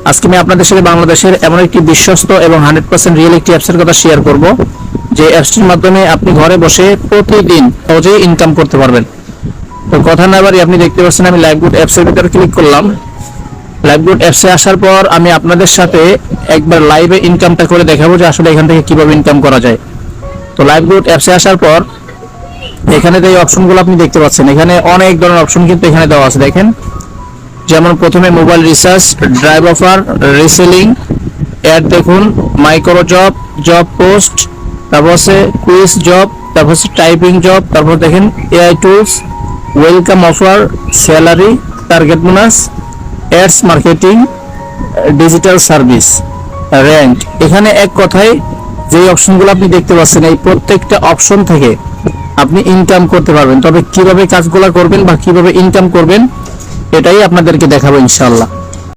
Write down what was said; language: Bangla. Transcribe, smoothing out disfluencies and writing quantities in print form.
আজকে আমি আপনাদের সাথে বাংলাদেশের এমন একটি বিশ্বস্ত এবং 100% রিয়েল একটি অ্যাপসের কথা শেয়ার করব, যে অ্যাপসটির মাধ্যমে আপনি ঘরে বসে প্রতিদিন সহজেই ইনকাম করতে পারবেন। তো কথা না বাড়িয়ে আপনি দেখতে পাচ্ছেন আমি লাইভগুড অ্যাপসের ভিতরে ক্লিক করলাম। লাইভগুড অ্যাপসে আসার পর আমি আপনাদের সাথে একবার লাইভে ইনকামটা করে দেখাবো যে আসলে এখান থেকে কিভাবে ইনকাম করা যায়। তো লাইভগুড অ্যাপসে আসার পর এখানে যে অপশনগুলো আপনি দেখতে পাচ্ছেন, এখানে অনেক ধরনের অপশন কিন্তু এখানে দেওয়া আছে। দেখেন, যেমন প্রথমে mobile recharge, drive offer, reselling, ad দেখুন, মাইক্রো জব, জব পোস্ট, তারপর হচ্ছে কুইজ জব, তারপর হচ্ছে টাইপিং জব, তারপর দেখেন AI tools, welcome offer, salary, target bonus, ads marketing, digital service, rank. এখানে এক কথায় যে অপশনগুলো আপনি দেখতে পাচ্ছেন, এই প্রত্যেকটা অপশন থেকে আপনি ইনকাম করতে পারবেন। তবে কিভাবে কাজগুলো করবেন বা কিভাবে ইনকাম করবেন এটাই আপনাদেরকে দেখাবো ইনশাআল্লাহ।